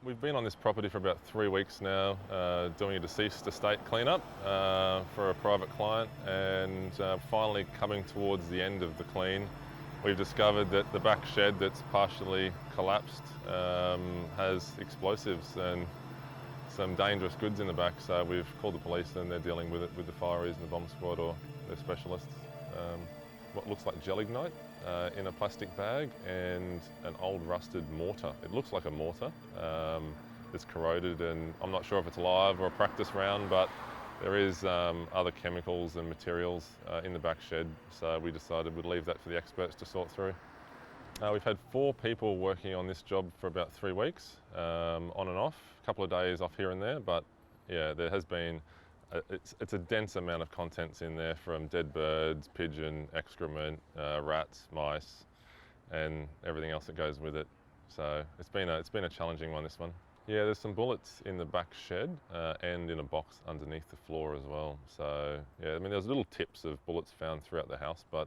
We've been on this property for about 3 weeks now, doing a deceased estate cleanup for a private client, and finally coming towards the end of the clean, we've discovered that the back shed that's partially collapsed has explosives and some dangerous goods in the back. So we've called the police and they're dealing with it with the fireys and the bomb squad or their specialists. What looks like gelignite in a plastic bag and an old rusted mortar. It looks like a mortar. It's corroded, and I'm not sure if it's live or a practice round, but there is other chemicals and materials in the back shed, so we decided we'd leave that for the experts to sort through. We've had 4 people working on this job for about 3 weeks, on and off, a couple of days off here and there, but yeah, there has been it's a dense amount of contents in there, from dead birds, pigeon, excrement, rats, mice, and everything else that goes with it. So it's been a challenging one, this one. Yeah, there's some bullets in the back shed and in a box underneath the floor as well. So yeah, I mean, there's little tips of bullets found throughout the house, but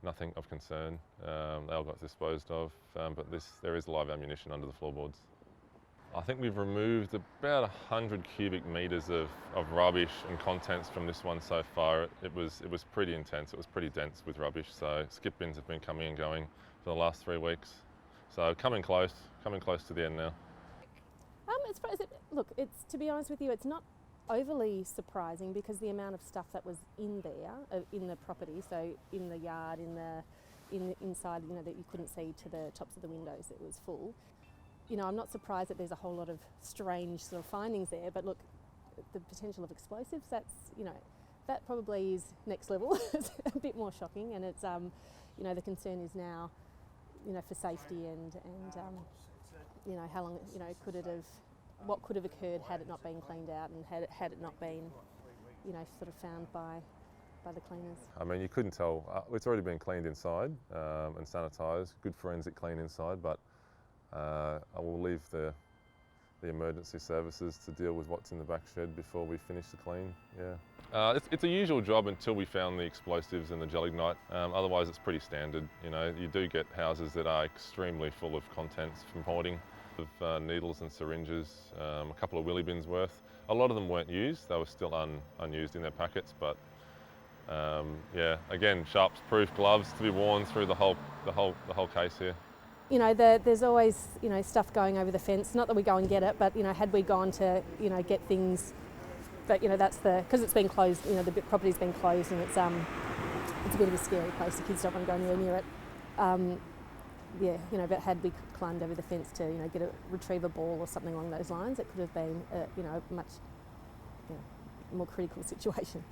nothing of concern. They all got disposed of, but there is live ammunition under the floorboards. I think we've removed about 100 cubic metres of rubbish and contents from this one so far. It was pretty intense. It was pretty dense with rubbish. So skip bins have been coming and going for the last 3 weeks. So coming close to the end now. Look, to be honest with you, it's not overly surprising because the amount of stuff that was in there, in the property, so in the yard, inside, that you couldn't see to the tops of the windows, it was full. I'm not surprised that there's a whole lot of strange sort of findings there, but look, the potential of explosives, that probably is next level. It's a bit more shocking, and it's, the concern is now, for safety and how long, what could have occurred had it not been cleaned out and had it not been, sort of found by the cleaners. I mean, you couldn't tell. It's already been cleaned inside and sanitised, good forensic clean inside, but I will leave the emergency services to deal with what's in the back shed before we finish the clean. Yeah, it's a usual job until we found the explosives and the gelignite. Otherwise, it's pretty standard. You do get houses that are extremely full of contents from hoarding, of needles and syringes, a couple of willy bins worth. A lot of them weren't used; they were still unused in their packets. But yeah, again, sharps proof gloves to be worn through the whole case here. There's always, stuff going over the fence. Not that we go and get it, but, had we gone to, get things, but, because it's been closed, the property's been closed, and it's a bit of a scary place. The kids don't want to go anywhere near it. Yeah, but had we climbed over the fence to, get a retrieve a ball or something along those lines, it could have been, a much more critical situation.